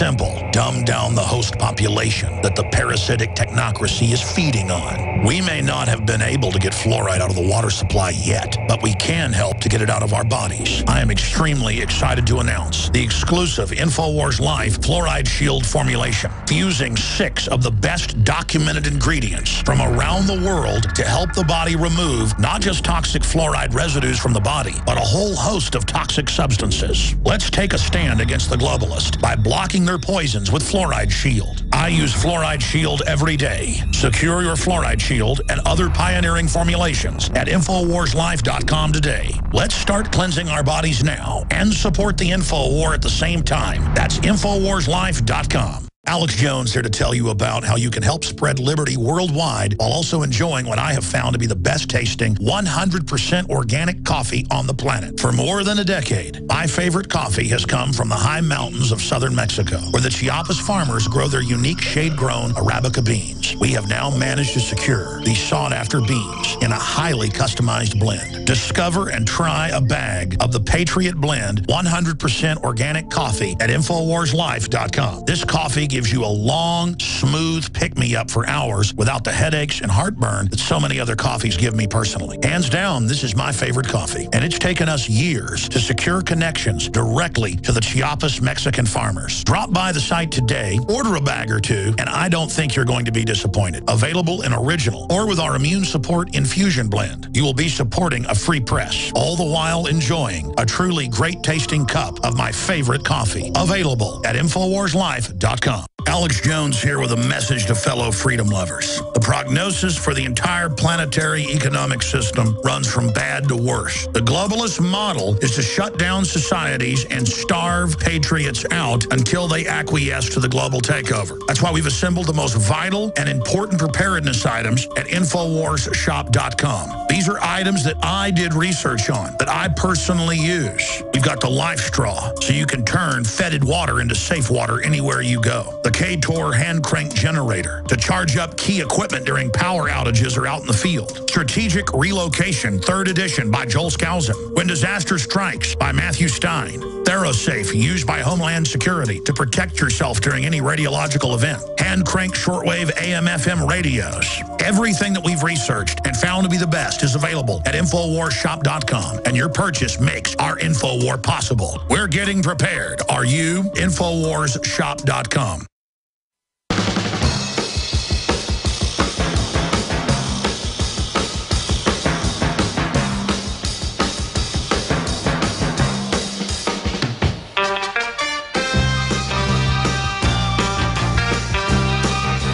Simple. Dumb down the host population that the parasitic technocracy is feeding on. We may not have been able to get fluoride out of the water supply yet, but we can help to get it out of our bodies. I am extremely excited to announce the exclusive InfoWars Life Fluoride Shield formulation, fusing 6 of the best documented ingredients from around the world to help the body remove not just toxic fluoride residues from the body, but a whole host of toxic substances. Let's take a stand against the globalists by blocking their poisons with Fluoride Shield. I use Fluoride Shield every day. Secure your Fluoride Shield and other pioneering formulations at InfoWarsLife.com today. Let's start cleansing our bodies now and support the InfoWar at the same time. That's InfoWarsLife.com. Alex Jones here to tell you about how you can help spread liberty worldwide while also enjoying what I have found to be the best tasting 100% organic coffee on the planet. For more than a decade, my favorite coffee has come from the high mountains of southern Mexico, where the Chiapas farmers grow their unique shade-grown Arabica beans. We have now managed to secure these sought-after beans in a highly customized blend. Discover and try a bag of the Patriot Blend 100% organic coffee at InfoWarsLife.com. This coffee gives you a long, smooth pick-me-up for hours without the headaches and heartburn that so many other coffees give me personally. Hands down, this is my favorite coffee, and it's taken us years to secure connections directly to the Chiapas Mexican farmers. Drop by the site today, order a bag or two, and I don't think you're going to be disappointed. Available in original or with our Immune Support Infusion Blend. You will be supporting a free press, all the while enjoying a truly great-tasting cup of my favorite coffee. Available at InfoWarsLife.com. Alex Jones here with a message to fellow freedom lovers. The prognosis for the entire planetary economic system runs from bad to worse. The globalist model is to shut down societies and starve patriots out until they acquiesce to the global takeover. That's why we've assembled the most vital and important preparedness items at InfoWarsShop.com. These are items that I did research on, that I personally use. We've got the Life Straw, so you can turn fetid water into safe water anywhere you go. The K-Tor hand crank generator to charge up key equipment during power outages or out in the field. Strategic Relocation, 3rd edition by Joel Skousen. When Disaster Strikes by Matthew Stein. ThyroSafe, used by Homeland Security to protect yourself during any radiological event. Hand crank shortwave AM/FM radios. Everything that we've researched and found to be the best is available at InfoWarsShop.com, and your purchase makes our InfoWar possible. We're getting prepared. Are you? InfoWarsShop.com.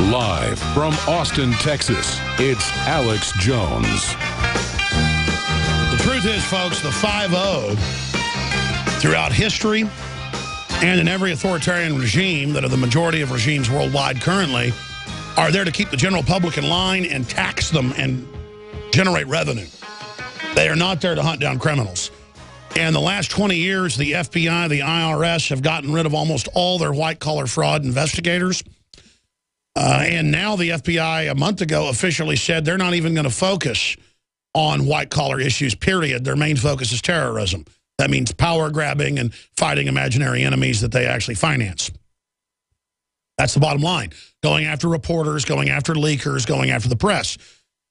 Live from Austin, Texas, it's Alex Jones. The truth is, folks, the 5-0 throughout history and in every authoritarian regime that are the majority of regimes worldwide currently are there to keep the general public in line and tax them and generate revenue. They are not there to hunt down criminals. And the last 20 years, the FBI, the IRS have gotten rid of almost all their white-collar fraud investigators. And now the FBI, a month ago, officially said they're not even going to focus on white-collar issues, period. Their main focus is terrorism. That means power grabbing and fighting imaginary enemies that they actually finance. That's the bottom line. Going after reporters, going after leakers, going after the press.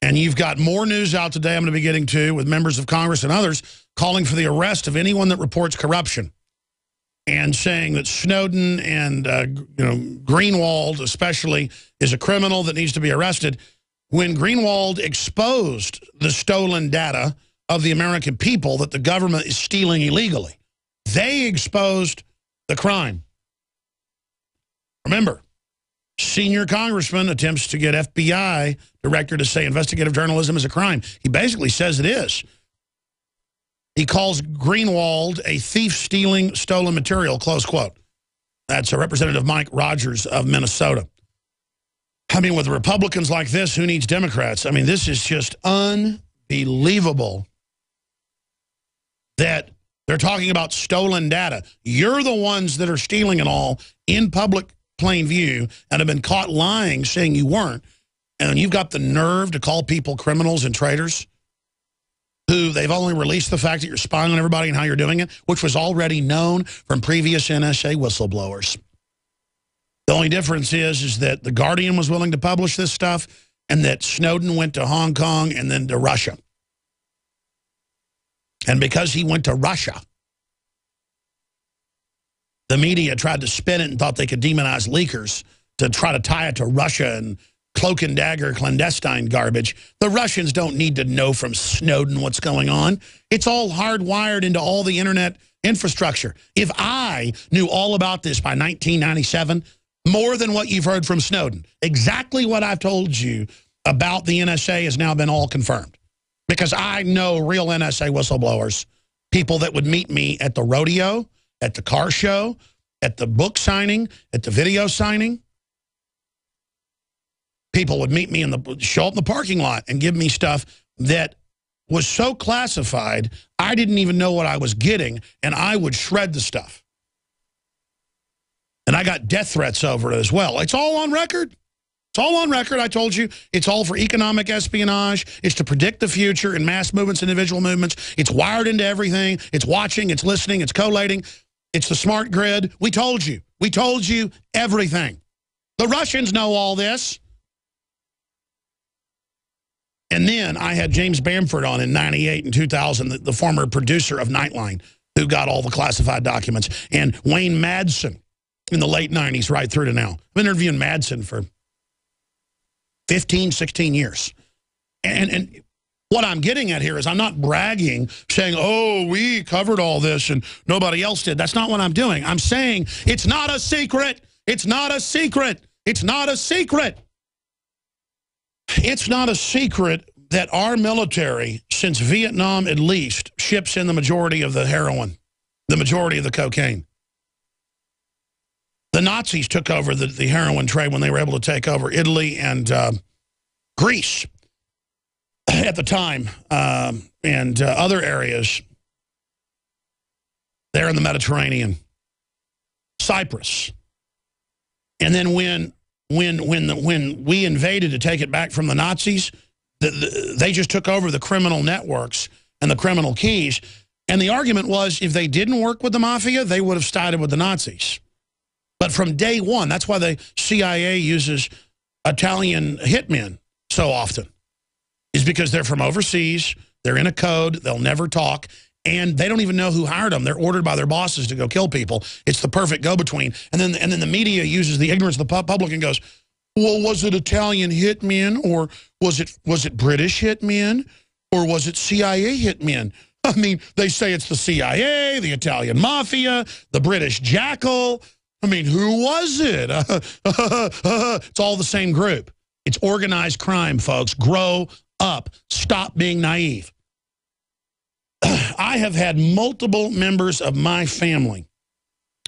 And you've got more news out today I'm going to be getting to with members of Congress and others calling for the arrest of anyone that reports corruption. And saying that Snowden and Greenwald especially is a criminal that needs to be arrested. When Greenwald exposed the stolen data of the American people that the government is stealing illegally, they exposed the crime. Remember, senior congressman attempts to get FBI director to say investigative journalism is a crime. He basically says it is. He calls Greenwald a thief stealing stolen material, close quote. That's a Representative Mike Rogers of Minnesota. I mean, with Republicans like this, who needs Democrats? I mean, this is just unbelievable that they're talking about stolen data. You're the ones that are stealing it all in public plain view and have been caught lying, saying you weren't. And you've got the nerve to call people criminals and traitors, who they've only released the fact that you're spying on everybody and how you're doing it, which was already known from previous NSA whistleblowers. The only difference is that The Guardian was willing to publish this stuff and that Snowden went to Hong Kong and then to Russia. And because he went to Russia, the media tried to spin it and thought they could demonize leakers to try to tie it to Russia and cloak and dagger clandestine garbage. The Russians don't need to know from Snowden what's going on. It's all hardwired into all the internet infrastructure. If I knew all about this by 1997, more than what you've heard from Snowden, exactly what I've told you about the NSA has now been all confirmed. Because I know real NSA whistleblowers, people that would meet me at the rodeo, at the car show, at the book signing, at the video signing. People would meet me show up in the parking lot and give me stuff that was so classified, I didn't even know what I was getting, and I would shred the stuff. And I got death threats over it as well. It's all on record. It's all on record. I told you, it's all for economic espionage. It's to predict the future in mass movements, individual movements. It's wired into everything. It's watching, it's listening, it's collating. It's the smart grid. We told you. We told you everything. The Russians know all this. And then I had James Bamford on in 98 and 2000, the former producer of Nightline, who got all the classified documents, and Wayne Madsen in the late 90s right through to now. I've been interviewing Madsen for 15, 16 years. And what I'm getting at here is I'm not bragging, saying, oh, we covered all this and nobody else did. That's not what I'm doing. I'm saying it's not a secret. It's not a secret. It's not a secret. It's not a secret that our military, since Vietnam at least, ships in the majority of the heroin, the majority of the cocaine. The Nazis took over the heroin trade when they were able to take over Italy and Greece at the time, and other areas there in the Mediterranean, Cyprus. And then when we invaded to take it back from the Nazis, they just took over the criminal networks and the criminal keys. And the argument was if they didn't work with the mafia, they would have sided with the Nazis. But from day one, that's why the CIA uses Italian hitmen so often, is because they're from overseas, they're in a code, they'll never talk, and they don't even know who hired them. They're ordered by their bosses to go kill people. It's the perfect go-between. And then the media uses the ignorance of the public and goes, well, was it Italian hitmen, or was it British hitmen, or was it CIA hitmen? I mean, they say it's the CIA, the Italian mafia, the British jackal. I mean, who was it? It's all the same group. It's organized crime, folks. Grow up. Stop being naive. I have had multiple members of my family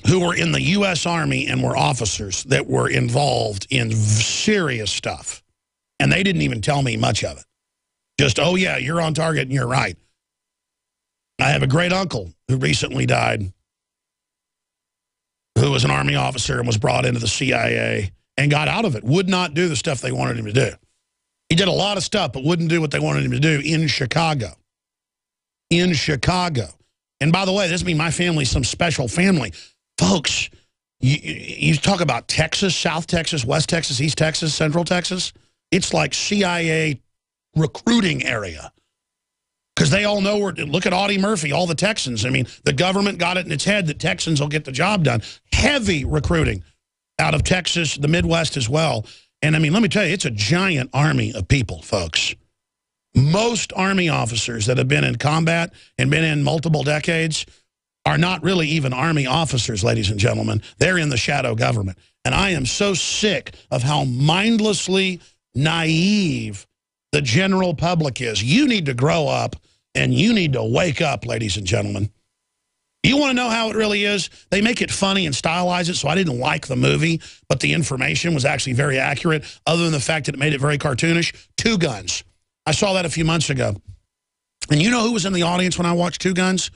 who were in the U.S. Army and were officers that were involved in serious stuff. And they didn't even tell me much of it. Just, oh, yeah, you're on target and you're right. I have a great uncle who recently died, who was an Army officer and was brought into the CIA and got out of it, would not do the stuff they wanted him to do. He did a lot of stuff, but wouldn't do what they wanted him to do in Chicago. In Chicago. And by the way, this means my family's some special family. Folks, you talk about Texas, South Texas, West Texas, East Texas, Central Texas. It's like CIA recruiting area. Because they all know look at Audie Murphy, all the Texans. I mean, the government got it in its head that Texans will get the job done. Heavy recruiting out of Texas, the Midwest as well. And I mean, let me tell you, it's a giant army of people, folks. Most Army officers that have been in combat and been in multiple decades are not really even Army officers, ladies and gentlemen. They're in the shadow government. And I am so sick of how mindlessly naive the general public is. You need to grow up and you need to wake up, ladies and gentlemen. You want to know how it really is? They make it funny and stylize it, so I didn't like the movie, but the information was actually very accurate, other than the fact that it made it very cartoonish. Two Guns. I saw that a few months ago. And you know who was in the audience when I watched Two Guns?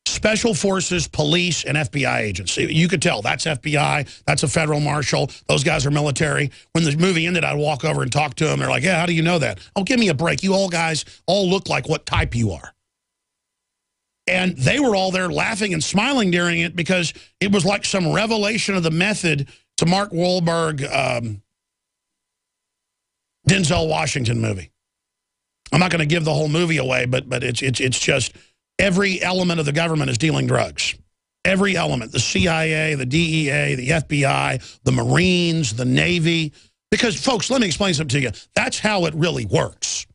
Special Forces, police, and FBI agents. You could tell that's FBI, that's a federal marshal, those guys are military. When the movie ended, I'd walk over and talk to them. They're like, yeah, how do you know that? Oh, give me a break. You all guys all look like what type you are. And they were all there laughing and smiling during it because it was like some revelation of the method It's a Mark Wahlberg, Denzel Washington movie. I'm not going to give the whole movie away, but it's just every element of the government is dealing drugs. Every element, the CIA, the DEA, the FBI, the Marines, the Navy. Because, folks, let me explain something to you. That's how it really works.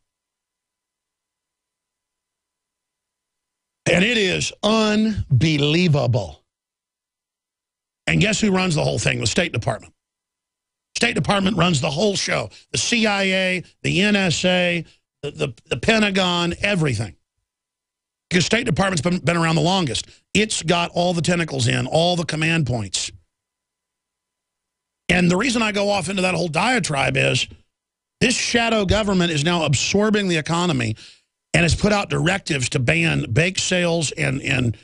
And it is unbelievable. And guess who runs the whole thing? The State Department. State Department runs the whole show. The CIA, the NSA, the Pentagon, everything. Because State Department's been around the longest. It's got all the tentacles in, all the command points. And the reason I go off into that whole diatribe is this shadow government is now absorbing the economy and has put out directives to ban bake sales and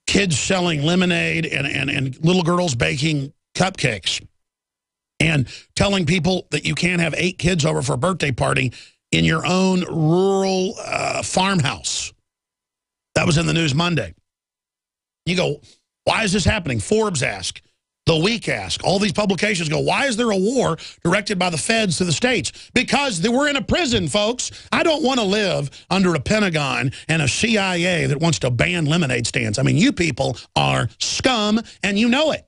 kids selling lemonade and little girls baking cupcakes and telling people that you can't have 8 kids over for a birthday party in your own rural farmhouse. That was in the news Monday. You go, why is this happening? Forbes asked. The Week asked. All these publications go, why is there a war directed by the feds to the states? Because we're in a prison, folks. I don't want to live under a Pentagon and a CIA that wants to ban lemonade stands. I mean, you people are scum, and you know it.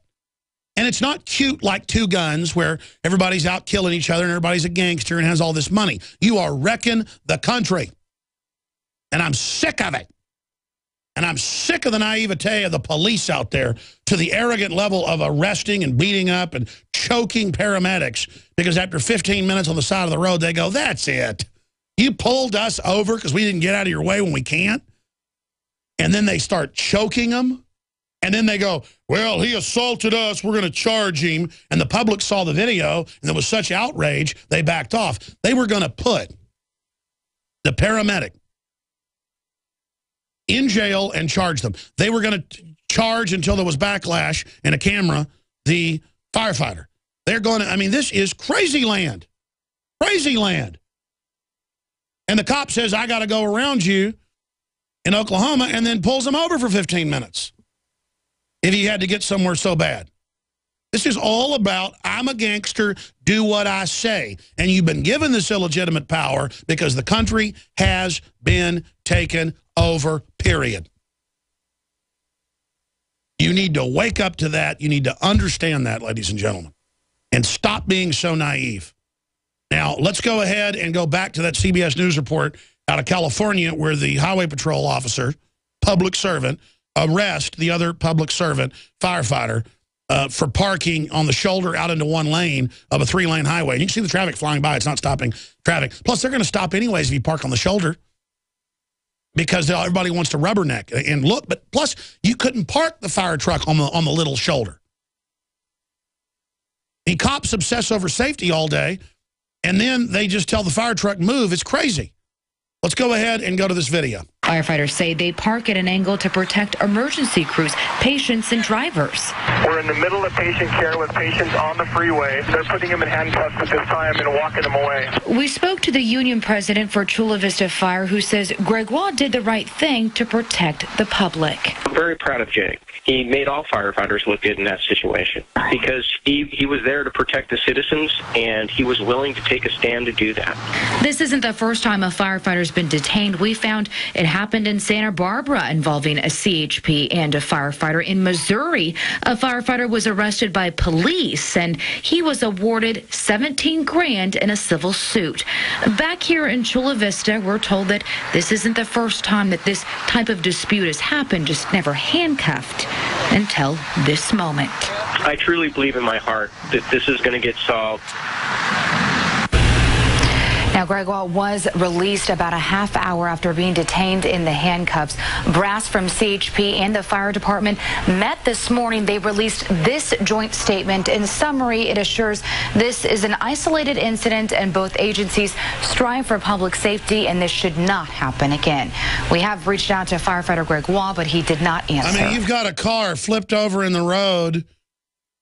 And it's not cute like Two Guns, where everybody's out killing each other and everybody's a gangster and has all this money. You are wrecking the country. And I'm sick of it. And I'm sick of the naivete of the police out there to the arrogant level of arresting and beating up and choking paramedics because after 15 minutes on the side of the road, they go, that's it. You pulled us over because we didn't get out of your way when we can't. And then they start choking them. And then they go, well, he assaulted us. We're going to charge him. And the public saw the video, and there was such outrage, they backed off. They were going to put the paramedic in jail and charge them. They were going to charge until there was backlash and a camera, the firefighter. They're going to, I mean, this is crazy land. Crazy land. And the cop says, I got to go around you in Oklahoma, and then pulls them over for 15 minutes if he had to get somewhere so bad. This is all about, I'm a gangster, do what I say. And you've been given this illegitimate power because the country has been taken over, period. You need to wake up to that. You need to understand that, ladies and gentlemen, and stop being so naive. Now, let's go ahead and go back to that CBS News report out of California where the highway patrol officer, public servant, arrest the other public servant, firefighter, for parking on the shoulder out into one lane of a 3-lane highway. And you can see the traffic flying by. It's not stopping traffic. Plus, they're going to stop anyways if you park on the shoulder because everybody wants to rubberneck and look. But plus, you couldn't park the fire truck on the little shoulder. And cops obsess over safety all day, and then they just tell the fire truck, move. It's crazy. Let's go ahead and go to this video. Firefighters say they park at an angle to protect emergency crews, patients, and drivers. We're in the middle of patient care with patients on the freeway. They're putting them in handcuffs at this time and walking them away. We spoke to the union president for Chula Vista Fire, who says Gregoire did the right thing to protect the public. I'm very proud of Jake. He made all firefighters look good in that situation because he was there to protect the citizens, and he was willing to take a stand to do that. This isn't the first time a firefighter's been detained. We found it happened in Santa Barbara involving a CHP and a firefighter. In Missouri, a firefighter was arrested by police, and he was awarded $17 grand in a civil suit. Back here in Chula Vista, we're told that this isn't the first time that this type of dispute has happened, just never handcuffed until this moment. I truly believe in my heart that this is going to get solved. Now, Gregoire was released about a half hour after being detained in the handcuffs. Brass from CHP and the fire department met this morning. They released this joint statement. In summary, it assures this is an isolated incident and both agencies strive for public safety, and this should not happen again. We have reached out to firefighter Gregoire, but he did not answer. I mean, you've got a car flipped over in the road,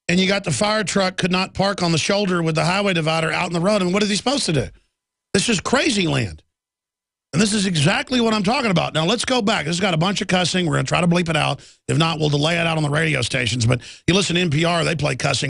and you got the fire truck could not park on the shoulder with the highway divider out in the road. And what is he supposed to do? This is crazy land. And this is exactly what I'm talking about. Now, let's go back. This has got a bunch of cussing. We're going to try to bleep it out. If not, we'll delay it out on the radio stations. But you listen to NPR, they play cussing.